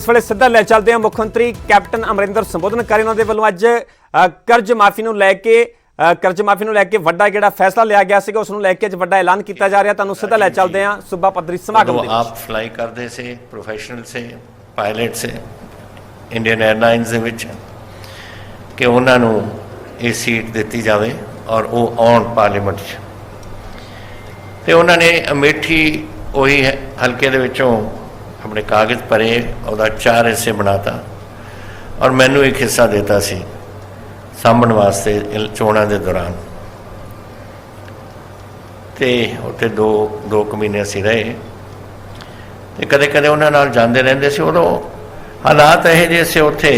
इस वे सीधा लै चलते हैं मुख्यमंत्री कैप्टन अमरिंदर संबोधन कर उन्होंने वालों अज कर्ज माफी लैके वड्डा जिहड़ा फैसला लिया गया सीगा उसनूं लैके अज वड्डा ऐलान किया जा रहा। तुहानूं सीधा लै चलते हैं सूबा पद्धरी समागम दे विच। आप फ्लाई करते से प्रोफैशनल से पायलट से इंडियन एयरलाइनस दे विच कि उन्होंने ये सीट दी जाए और वो आउण पार्लीमेंट तो उन्होंने अमेठी वही हल्के दे विचों अपने कागज़ भरे और 4 हिस्से बनाता और मैनू एक हिस्सा देता सी सामण वास्ते चोणों के दौरान। तो उत्थे दो महीने असीं रहे तो कदे कदे उन्हां नाल जांदे रहिंदे सी। उदों हालात इहो जिहे सी उत्थे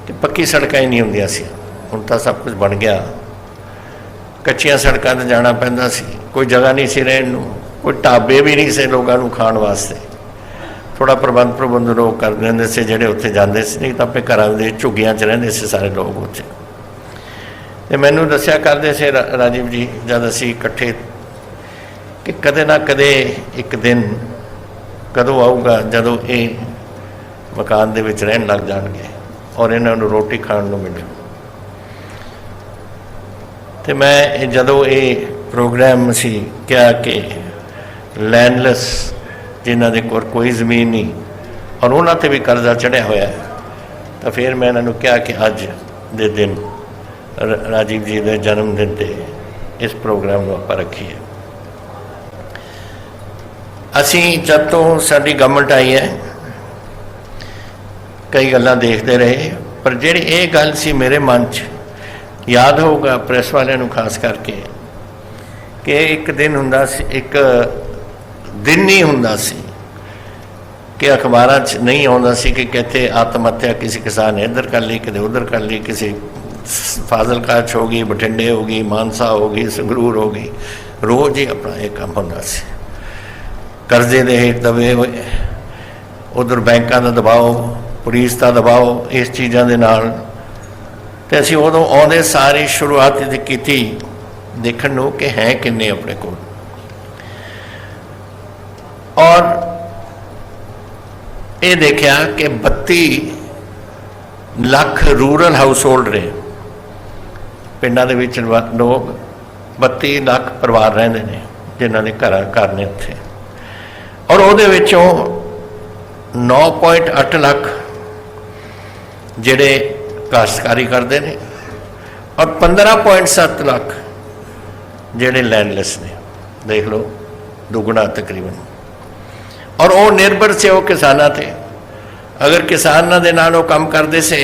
कि पक्की सड़कां ही नहीं हुंदियां सी। हुण तां सब कुछ बन गया, कच्चियां सड़कां ते जाना पैंदा सी, कोई जगह नहीं सी रहण नूं, कोई ढाबे भी नहीं से लोगों को खाण वास्ते। थोड़ा प्रबंध लोग कर देंगे से जोड़े उत्थे जाते से, नहीं तो अपने घरों के झुग्गियां च रहिंदे से सारे लोग उत्थे। तो मैनू दस्या करते से राजीव जी जब असी इकट्ठे कि कदे ना कदे एक दिन कदों आऊगा जदों ये मकान दे विच रहन लग जाएंगे और इन्हां नूं रोटी खाण नूं मिले। तो मैं जदों ये प्रोग्राम असी क्या कि लैंडलैस जिन्हों के कोई ज़मीन नहीं और उन्होंने भी कर्जा चढ़िया होया है, तो फिर मैं इन्होंने कहा कि अज दे दिन राजीव जी के जन्मदिन पर इस प्रोग्राम को आप रखीए। असी जब तो साडी गवर्नमेंट आई है कई गल्लां देखते रहे, पर जिहड़ी ये गल सी मेरे मन च याद होगा प्रेस वालियां नूं खास करके कि एक दिन हुंदा सी, एक दिन नहीं हुंदा सी कि अखबारां च नहीं आउंदा सी कि कहते आत्महत्या किसी किसान ने इधर कर ली, किते उधर कर ली, किसी फाजिलका च हो गई, बठिंडे हो गई, मानसा हो गई, संगरूर हो गई। रोज़ ही अपना एक काम हुंदा सी। कर्जे दे हेठ दबे होए, उधर बैंकां दा दबाओ, पुलिस का दबाओ, इस चीज़ों के नाल ते असीं उदों आउंदे सारी शुरुआत की देखण नूं कि है किन्ने अपने कोल। और ये देखा कि 32 लाख रूरल हाउस होल्ड रहे पिंडां दे विच लोग 32 लाख परिवार रहिंदे ने जिन्हां दे घर ने उत्थे, और उहदे विचों 9.8 लाख जिहड़े काश्तकारी करते हैं और 15.7 लाख जिहड़े लैंडलैस ने। देख लो दुगुना तकरीबन। और वो निर्भर से वो किसानां ते, अगर किसानां दे नाल वो काम करते से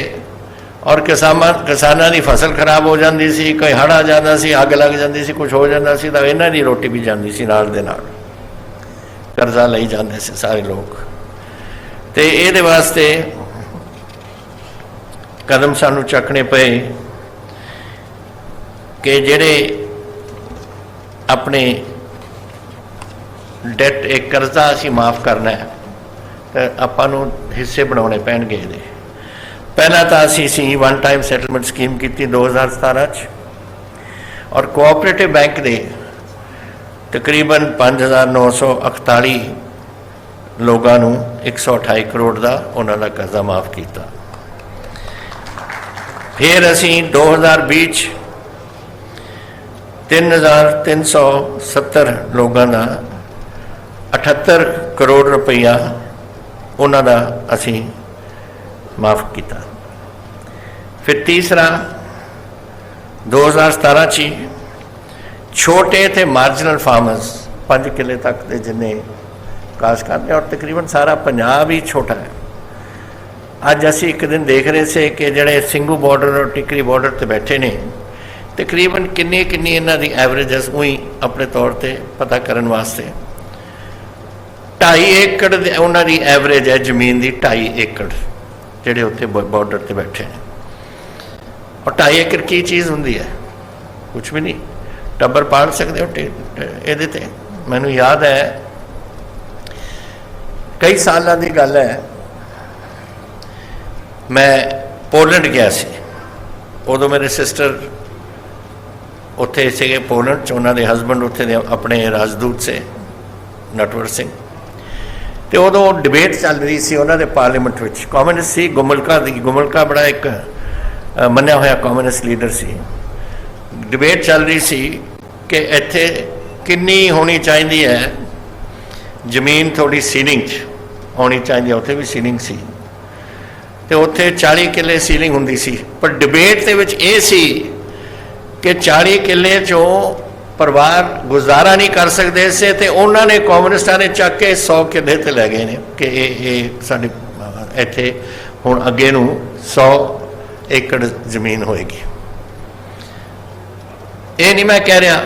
और किसानां दी फसल खराब हो जाती सी, कोई हड़ आ जाता सी, अग लग जाती सी, कुछ हो जाता सी, तो इन्हां दी रोटी भी जाती सी नाल दे नाल, कर्जा लई जाते से सारे लोग। तो ये वास्ते कदम सानू चकने पे कि जिहड़े अपने डेट एक कर्जा असी माफ़ करना है तो आपां नूं हिस्से बनाने पैणगे। पहला तो असी वन टाइम सैटलमेंट स्कीम की 2017 च, और कोऑपरेटिव बैंक दे तकरीबन 5948 लोगों नूं 128 करोड़ का उन्हां दा कर्जा माफ़ किया। फिर असी 2020 3370 लोगों का 78 करोड़ रुपया उन्होंने असी माफ़ किया। फिर तीसरा 2017 ची छोटे थे मार्जिनल फार्मर्स 5 किले तक के जिन्हें काश करते, और तकरीबन सारा पंजाब ही छोटा है। अज असी एक दिन देख रहे थे कि जोड़े सिंघू बॉर्डर और टिकरी बॉर्डर पर बैठे ने तकरीबन किन्नी इन्हां दी एवरेज उही अपने तौर पर पता करने वास्ते 2.5 एकड़ उन्हां दी एवरेज है जमीन की, 2.5 एकड़ जिहड़े उत्थे बॉर्डर पर बैठे हैं। और 2.5 एकड़ की चीज़ हुंदी है? कुछ भी नहीं, टब्बर पाल सकते हो ये ते। मैनूं याद है कई सालों की गल है, मैं पोलैंड गया सी, उदों मेरे सिस्टर उत्थे से पोलैंड च, उन्होंने हसबैंड उत्थे दे अपने राजदूत से नटवर सिंह। तो उदों डिबेट चल रही सी उन्होंने पार्लीमेंट में, कॉम्यूनिस्ट सी, गुमलका बड़ा एक मन्निया होया कॉम्यूनिस्ट लीडर सी। डिबेट चल रही सी कि इत्थे कितनी होनी चाहिए है जमीन, थोड़ी सीलिंग होनी चाहिए, उत्थे भी सीलिंग सी, तो उत्थे 40 किले सीलिंग हुंदी सी। पर डिबेट दे विच ये सी कि 40 किले चों परिवार गुजारा नहीं कर सकते से, तो उन्होंने कॉम्यूनिस्टां ने चक के 100 किले ते लै गए ने कि ये साडे इत्थे हुण अगे नूं 100 एकड़ जमीन होएगी। ये नहीं मैं कह रहा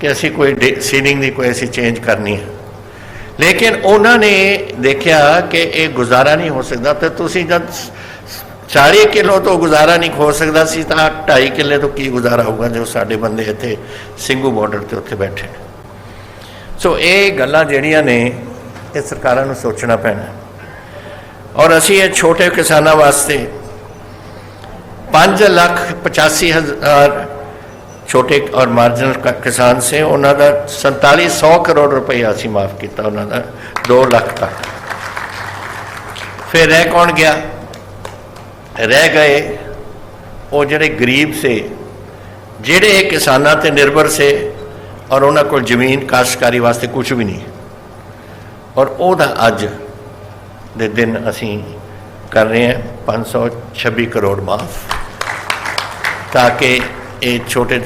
कि असी कोई सीलिंग की कोई ऐसी चेंज करनी है, लेकिन उन्होंने देखा कि ये गुजारा नहीं हो सकता। तो तुसी जब 40 किलो तो गुजारा नहीं हो सकता सी, तो 2.5 किले तो की गुजारा होगा जो साडे बंदे इत्थे ਸਿੰਘੂ बॉर्डर ते उत्थे बैठे। सो ये गल्लां जिहड़ियां ने ये सरकारां नूं सोचना पैना। और असी ये छोटे किसानां वास्ते 5,85,000 छोटे और मार्जिनल किसान से उन्होंने 4700 करोड़ रुपया असी माफ़ किया, उन्होंने 2 लाख तक। फिर रह कौन गया? रह गए वो जड़े गरीब से, जेड़े किसानां ते निर्भर से और उन्होंने को जमीन काश्तकारी वास्ते कुछ भी नहीं। और ओदा अज दे दिन असी कर रहे हैं 526 करोड़ माफ़, ताकि ये छोटे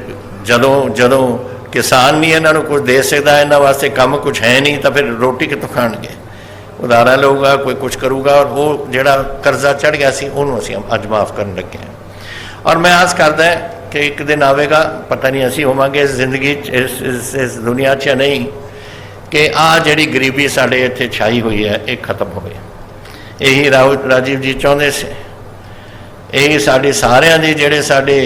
जदों जदों किसान नहीं इन्हों कुछ दे सकता, इन्हों वास्ते काम कुछ है नहीं, तो फिर रोटी कितों खाणगे? उधारा लऊगा, कोई कुछ करूगा, और वो जिहड़ा कर्जा चढ़ गया सी उन्होंने असीं अज माफ़ करन लगे हैं। और मैं आस करदा कि एक दिन आवेगा, पता नहीं असीं होवांगे इस जिंदगी इस दुनिया च नहीं, कि आ जिहड़ी गरीबी साडे इत्थे छाई हुई है ये खत्म होवे। यही राजीव जी चाहुंदे से, यही साडे सारियां दी जिहड़े साडे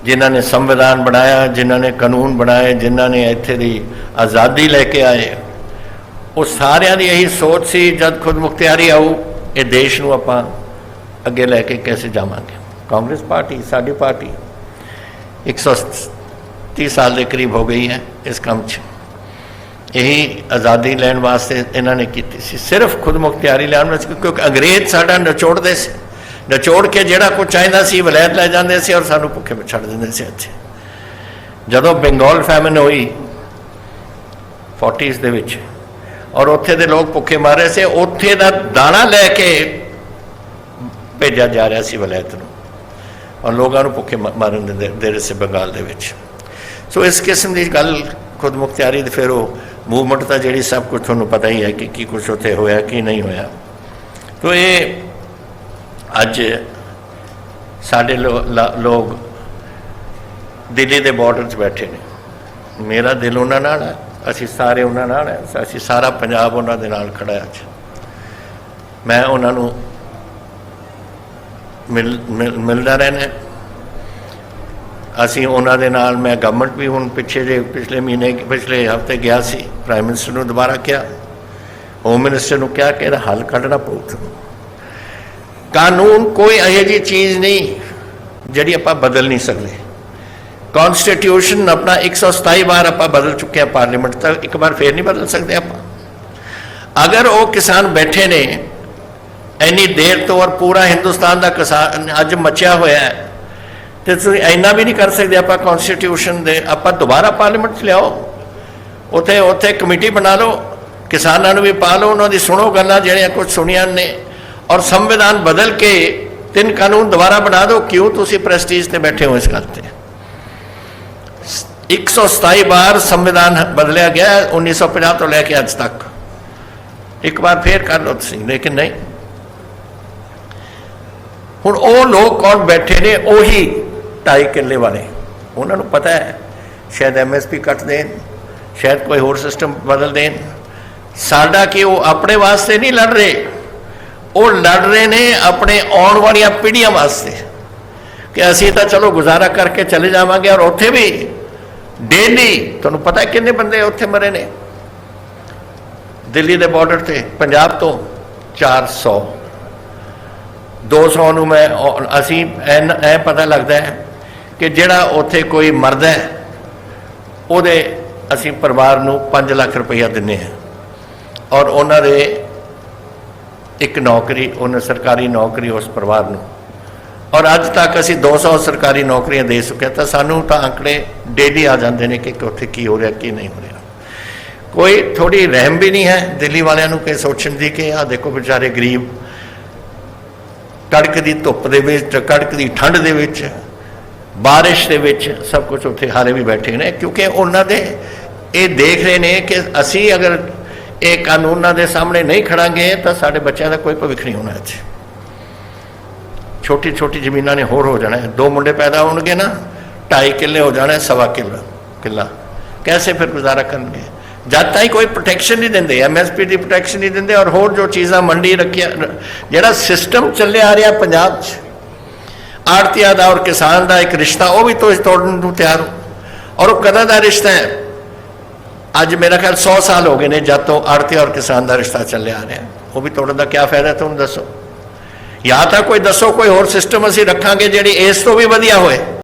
जिन्हां ने संविधान बनाया, जिन्हां ने कानून बनाए, जिन्हां ने इत्थे दी आज़ादी लैके आए, वो सारियां दी यही सोच सी जब खुद मुख्तियारी आऊ ये देश नूं आपां अगे लैके कैसे जावांगे। कांग्रेस पार्टी साडी पार्टी 130 साल के करीब हो गई है इस काम च। यही आज़ादी लैण वास्ते इन्हां ने कीती सी, सिर्फ खुद मुख्तियारी लैण वास्ते, क्योंकि अंग्रेज साडा नचोड़दे से, नचोड़ के जिहड़ा कुछ चाहिदा सी वलैत लै जांदे सी और सानू भुखे छड़ दिंदे सी। इत्थे जदों बंगाल फैमिन हुई 40s दे विच, और उत्थे दे लोग भुखे मारे से, उत्थे दा दाना लैके भेजा जा रहा सी वलैत नूं, और लोगों को भुखे मारन दे रहे से बंगाल दे विच। सो इस किस्म की गल खुद मुख्तियारी, फिर वो मूवमेंट तो जी सब कुछ थोड़ा पता ही है कि की कुछ उत्थे होया कि नहीं होया। तो ये अज साडे लोग दिल्ली के बॉर्डर च बैठे ने, मेरा दिल उन्हां नाल है, असी सारे उन्हां नाल है, असी सारा पंजाब उन्हां दे नाल खड़ा है। अज मैं उन्हां नूं मिलदा रहना, असी उन्हां दे नाल, मैं गवर्नमेंट भी हुण पिछले महीने पिछले हफ्ते गया सी, प्राइम मिनिस्टर नूं दोबारा कहा, होम मिनिस्टर नूं कहा कि इहदा हल कढना पऊ। कानून कोई इहो जी चीज़ नहीं जिहड़ी आपां बदल नहीं सकते। कॉन्स्टिट्यूशन अपना 127 बार आप बदल चुके हैं, पार्लीमेंट तक एक बार फिर नहीं बदल सकते आप। अगर वो किसान बैठे ने इन्नी देर तो, और पूरा हिंदुस्तान का किसान अज मचिया होया है, तो तुसीं इन्ना भी नहीं कर सकते आप कॉन्स्टिट्यूशन दे, आप दोबारा पार्लीमेंट च लियाओ, उत्थे उत्थे कमेटी बना लो, किसानों भी पा लो, उन्होंने सुनो गल्लां जिहड़ियां कुछ सुनिया ने, और संविधान बदल के 3 कानून दोबारा बना दो। क्यों तुसीं प्रेस्टीज ते बैठे हो इस गल ते? 127 बार संविधान बदलिया गया 1950 तो लैके अज तक, एक बार फिर कर लो तुसीं, लेकिन नहीं। हुण वो लोग कौन बैठे ने? उही 2.5 किले वाले, उन्होंने पता है शायद MSP कट देन, शायद कोई होर सिस्टम बदल देन। साडा कि वो अपने वास्ते नहीं लड़ रहे, वो लड़ रहे ने अपने आने वाली पीढ़ियां वास्ते, कि असी तो चलो गुजारा करके चले जावांगे। और उत्थे भी डेली तुहानूं पता है कितने बंदे उत्थे मरे ने दिल्ली के बॉर्डर से, पंजाब तो 400 200 नूं मैं असी ऐ पता लगता है कि जिहड़ा उत्थे कोई मरदा है उहदे असी परिवार नूं 5 लाख रुपया दिंदे हैं। ਔਰ ਉਹਨਾਂ ਦੇ ਇੱਕ ਨੌਕਰੀ, ਉਹਨਾਂ ਸਰਕਾਰੀ ਨੌਕਰੀ ਉਸ ਪਰਿਵਾਰ ਨੂੰ। ਔਰ ਅੱਜ ਤੱਕ ਅਸੀਂ 200 ਸਰਕਾਰੀ ਨੌਕਰੀਆਂ ਦੇ ਚੁੱਕੇ, ਤਾਂ ਸਾਨੂੰ ਤਾਂ ਅੰਕੜੇ ਡੇਲੀ ਆ ਜਾਂਦੇ ਨੇ ਕਿ ਉੱਥੇ ਕੀ ਹੋ ਰਿਹਾ ਕੀ ਨਹੀਂ ਹੋ ਰਿਹਾ। ਕੋਈ ਥੋੜੀ ਰਹਿਮ ਵੀ ਨਹੀਂ ਹੈ ਦਿੱਲੀ ਵਾਲਿਆਂ ਨੂੰ ਕਿ ਸੋਚਣ ਦੀ ਕਿ ਆਹ ਦੇਖੋ ਵਿਚਾਰੇ ਗਰੀਬ ਕੜਕ ਦੀ ਧੁੱਪ ਦੇ ਵਿੱਚ, ਕੜਕ ਦੀ ਠੰਡ ਦੇ ਵਿੱਚ, ਬਾਰਿਸ਼ ਦੇ ਵਿੱਚ ਸਭ ਕੁਝ ਉੱਥੇ ਹਾਰੇ ਵੀ ਬੈਠੇ ਨੇ, ਕਿਉਂਕਿ ਉਹਨਾਂ ਦੇ ਇਹ ਦੇਖ ਰਹੇ ਨੇ ਕਿ ਅਸੀਂ ਅਗਰ ਇਹ ਕਾਨੂੰਨਾਂ ਦੇ ਸਾਹਮਣੇ ਨਹੀਂ ਖੜਾਂਗੇ ਤਾਂ ਸਾਡੇ ਬੱਚਿਆਂ ਦਾ ਕੋਈ ਭਵਿੱਖ ਨਹੀਂ ਹੋਣਾ ਇੱਥੇ। ਛੋਟੀ ਛੋਟੀ ਜ਼ਮੀਨਾਂ ਨੇ ਹੋਰ ਹੋ ਜਾਣਾ, 2 ਮੁੰਡੇ ਪੈਦਾ ਹੋਣਗੇ ਨਾ, 2.5 ਕਿੱਲੇ ਹੋ ਜਾਣਾ, 1.25 ਕਿੱਲਾ, ਕੈਸੇ ਫਿਰ ਗੁਜ਼ਾਰਾ ਕਰਨਗੇ? ਜਦ ਤਾਈਂ ਕੋਈ ਪ੍ਰੋਟੈਕਸ਼ਨ ਨਹੀਂ ਦਿੰਦੇ, MSP ਦੀ ਪ੍ਰੋਟੈਕਸ਼ਨ ਨਹੀਂ ਦਿੰਦੇ। ਔਰ ਹੋਰ ਜੋ ਚੀਜ਼ਾਂ ਮੰਡੀ ਰੱਖਿਆ, ਜਿਹੜਾ ਸਿਸਟਮ ਚੱਲਿਆ ਆ ਰਿਹਾ ਪੰਜਾਬ 'ਚ, ਆੜਤੀਆਂ ਦਾ ਔਰ ਕਿਸਾਨ ਦਾ ਇੱਕ ਰਿਸ਼ਤਾ, ਉਹ ਵੀ ਤੁਸੀਂ ਤੋੜਨ ਨੂੰ ਤਿਆਰ ਹੋ। ਔਰ ਉਹ ਕਦੋਂ ਦਾ ਰਿਸ਼ਤਾ ਹੈ? ਅੱਜ ਮੇਰਾ ਖਿਆਲ 100 ਸਾਲ ਹੋ ਗਏ ਨੇ ਜਦ ਤੋਂ ਆੜਤੀ ਔਰ ਕਿਸਾਨ ਦਾ ਰਿਸ਼ਤਾ ਚੱਲਿਆ ਆ ਰਿਹਾ। ਉਹ ਵੀ ਤੋੜਨ ਦਾ ਕੀ ਫਾਇਦਾ ਤੁਹਾਨੂੰ ਦੱਸੋ? ਜਾਂ ਤਾਂ ਕੋਈ ਦੱਸੋ ਕੋਈ ਹੋਰ ਸਿਸਟਮ ਅਸੀਂ ਰੱਖਾਂਗੇ ਜਿਹੜੀ ਇਸ ਤੋਂ ਵੀ ਵਧੀਆ ਹੋਏ।